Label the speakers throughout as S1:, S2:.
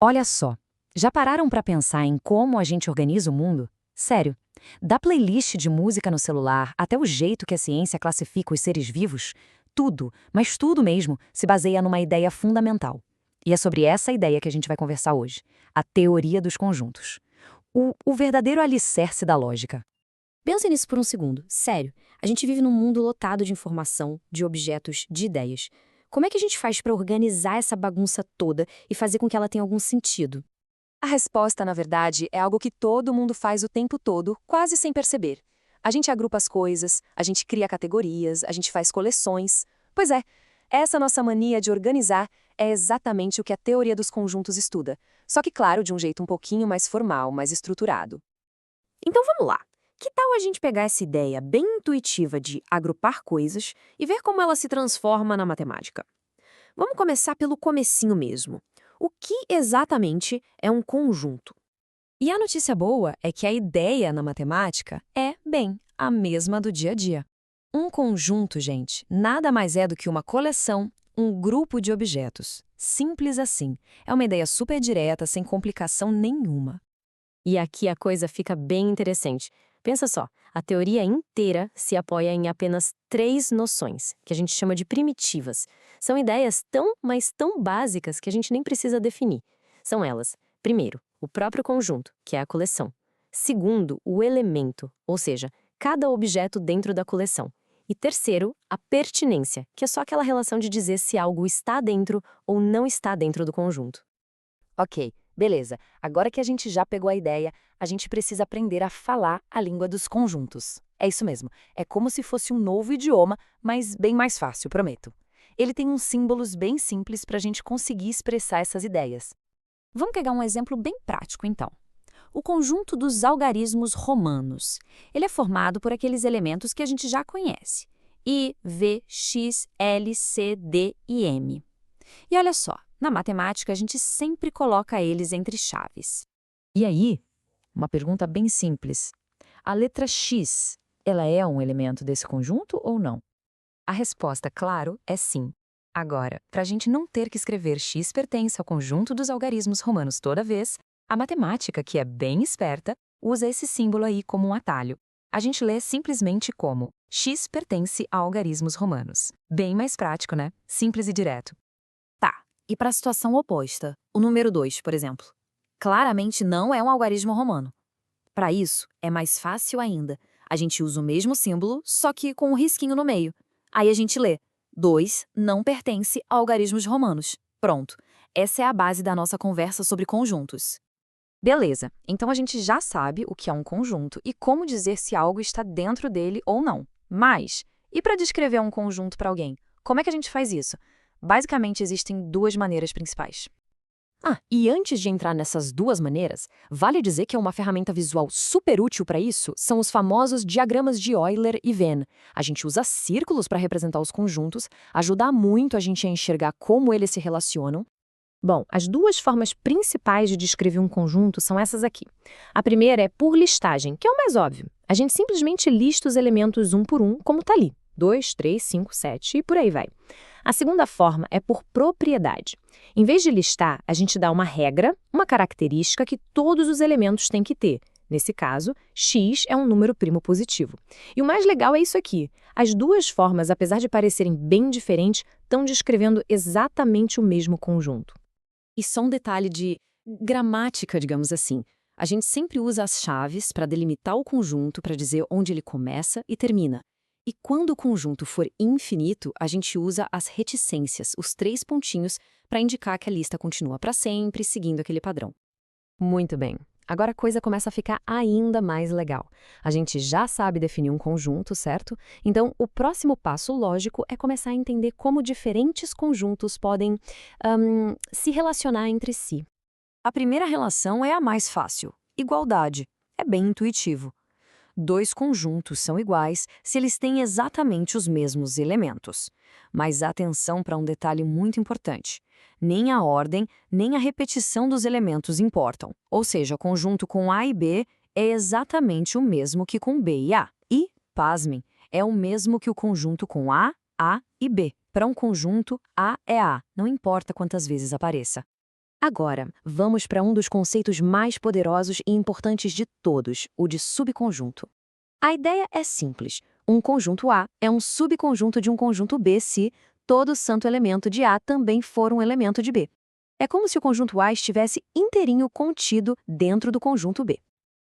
S1: Olha só, já pararam para pensar em como a gente organiza o mundo? Sério, da playlist de música no celular até o jeito que a ciência classifica os seres vivos, tudo, mas tudo mesmo, se baseia numa ideia fundamental. E é sobre essa ideia que a gente vai conversar hoje, a teoria dos conjuntos. O verdadeiro alicerce da lógica.
S2: Pensa nisso por um segundo. Sério, a gente vive num mundo lotado de informação, de objetos, de ideias. Como é que a gente faz para organizar essa bagunça toda e fazer com que ela tenha algum sentido?
S3: A resposta, na verdade, é algo que todo mundo faz o tempo todo, quase sem perceber. A gente agrupa as coisas, a gente cria categorias, a gente faz coleções. Pois é, essa nossa mania de organizar é exatamente o que a teoria dos conjuntos estuda. Só que, claro, de um jeito um pouquinho mais formal, mais estruturado.
S2: Então vamos lá. Que tal a gente pegar essa ideia bem intuitiva de agrupar coisas e ver como ela se transforma na matemática? Vamos começar pelo comecinho mesmo. O que exatamente é um conjunto?
S1: E a notícia boa é que a ideia na matemática é, bem, a mesma do dia a dia. Um conjunto, gente, nada mais é do que uma coleção, um grupo de objetos. Simples assim. É uma ideia super direta, sem complicação nenhuma.
S2: E aqui a coisa fica bem interessante. Pensa só, a teoria inteira se apoia em apenas três noções, que a gente chama de primitivas. São ideias tão, mas tão básicas que a gente nem precisa definir. São elas: primeiro, o próprio conjunto, que é a coleção. Segundo, o elemento, ou seja, cada objeto dentro da coleção. E terceiro, a pertinência, que é só aquela relação de dizer se algo está dentro ou não está dentro do conjunto.
S1: Ok, beleza. Agora que a gente já pegou a ideia, a gente precisa aprender a falar a língua dos conjuntos. É isso mesmo. É como se fosse um novo idioma, mas bem mais fácil, prometo. Ele tem uns símbolos bem simples para a gente conseguir expressar essas ideias. Vamos pegar um exemplo bem prático, então. O conjunto dos algarismos romanos. Ele é formado por aqueles elementos que a gente já conhece: I, V, X, L, C, D e M. E olha só, na matemática a gente sempre coloca eles entre chaves. E aí, uma pergunta bem simples. A letra X, ela é um elemento desse conjunto ou não? A resposta, claro, é sim. Agora, para a gente não ter que escrever X pertence ao conjunto dos algarismos romanos toda vez, a matemática, que é bem esperta, usa esse símbolo aí como um atalho. A gente lê simplesmente como X pertence a algarismos romanos. Bem mais prático, né? Simples e direto. Tá, e para a situação oposta, o número 2, por exemplo. Claramente não é um algarismo romano. Para isso, é mais fácil ainda. A gente usa o mesmo símbolo, só que com um risquinho no meio. Aí a gente lê: 2 não pertence a algarismos romanos. Pronto. Essa é a base da nossa conversa sobre conjuntos. Beleza, então a gente já sabe o que é um conjunto e como dizer se algo está dentro dele ou não. Mas, e para descrever um conjunto para alguém? Como é que a gente faz isso? Basicamente, existem duas maneiras principais.
S2: E antes de entrar nessas duas maneiras, vale dizer que é uma ferramenta visual super útil para isso são os famosos diagramas de Euler e Venn. A gente usa círculos para representar os conjuntos, ajuda muito a gente a enxergar como eles se relacionam. Bom, as duas formas principais de descrever um conjunto são essas aqui. A primeira é por listagem, que é o mais óbvio. A gente simplesmente lista os elementos um por um, como está ali. 2, 3, 5, 7 e por aí vai. A segunda forma é por propriedade. Em vez de listar, a gente dá uma regra, uma característica que todos os elementos têm que ter. Nesse caso, x é um número primo positivo. E o mais legal é isso aqui. As duas formas, apesar de parecerem bem diferentes, estão descrevendo exatamente o mesmo conjunto. E só um detalhe de gramática, digamos assim. A gente sempre usa as chaves para delimitar o conjunto, para dizer onde ele começa e termina. E quando o conjunto for infinito, a gente usa as reticências, os três pontinhos, para indicar que a lista continua para sempre, seguindo aquele padrão. Muito bem. Agora a coisa começa a ficar ainda mais legal. A gente já sabe definir um conjunto, certo? Então, o próximo passo lógico é começar a entender como diferentes conjuntos podem se relacionar entre si. A primeira relação é a mais fácil: igualdade. É bem intuitivo. Dois conjuntos são iguais se eles têm exatamente os mesmos elementos. Mas atenção para um detalhe muito importante. Nem a ordem, nem a repetição dos elementos importam. Ou seja, o conjunto com A e B é exatamente o mesmo que com B e A. E, pasmem, é o mesmo que o conjunto com A e B. Para um conjunto, A é A, não importa quantas vezes apareça. Agora, vamos para um dos conceitos mais poderosos e importantes de todos, o de subconjunto. A ideia é simples. Um conjunto A é um subconjunto de um conjunto B se todo santo elemento de A também for um elemento de B. É como se o conjunto A estivesse inteirinho contido dentro do conjunto B.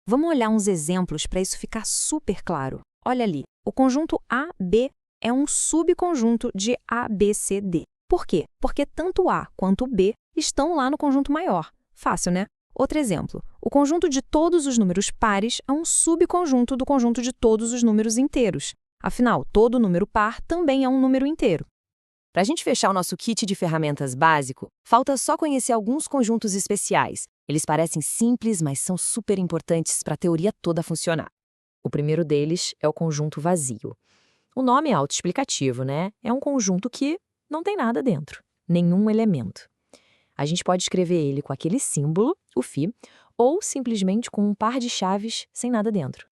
S3: Vamos olhar uns exemplos para isso ficar super claro. Olha ali, o conjunto AB é um subconjunto de ABCD. Por quê? Porque tanto A quanto B estão lá no conjunto maior. Fácil, né? Outro exemplo, o conjunto de todos os números pares é um subconjunto do conjunto de todos os números inteiros. Afinal, todo número par também é um número inteiro.
S2: Para a gente fechar o nosso kit de ferramentas básico, falta só conhecer alguns conjuntos especiais. Eles parecem simples, mas são super importantes para a teoria toda funcionar. O primeiro deles é o conjunto vazio. O nome é autoexplicativo, né? É um conjunto que não tem nada dentro, nenhum elemento. A gente pode escrever ele com aquele símbolo, o φ, ou simplesmente com um par de chaves sem nada dentro.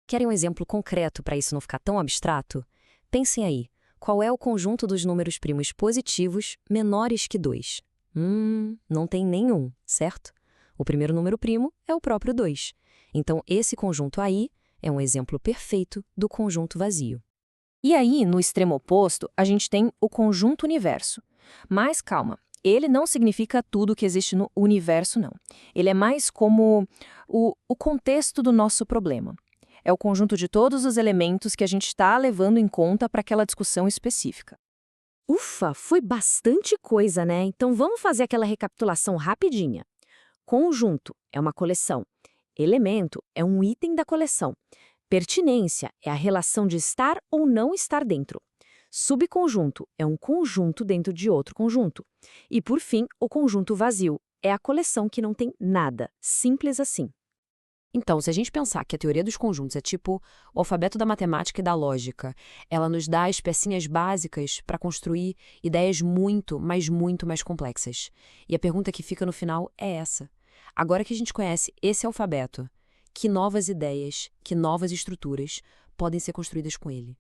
S3: Querem um exemplo concreto para isso não ficar tão abstrato? Pensem aí, qual é o conjunto dos números primos positivos menores que 2? Não tem nenhum, certo? O primeiro número primo é o próprio 2. Então, esse conjunto aí é um exemplo perfeito do conjunto vazio.
S2: E aí, no extremo oposto, a gente tem o conjunto universo. Mas calma, ele não significa tudo que existe no universo, não. Ele é mais como o contexto do nosso problema. É o conjunto de todos os elementos que a gente está levando em conta para aquela discussão específica. Ufa, foi bastante coisa, né? Então vamos fazer aquela recapitulação rapidinha. Conjunto é uma coleção. Elemento é um item da coleção. Pertinência é a relação de estar ou não estar dentro. Subconjunto é um conjunto dentro de outro conjunto. E, por fim, o conjunto vazio é a coleção que não tem nada. Simples assim.
S1: Então, se a gente pensar que a teoria dos conjuntos é tipo o alfabeto da matemática e da lógica, ela nos dá as pecinhas básicas para construir ideias muito, mas muito mais complexas. E a pergunta que fica no final é essa. Agora que a gente conhece esse alfabeto, que novas ideias, que novas estruturas podem ser construídas com ele?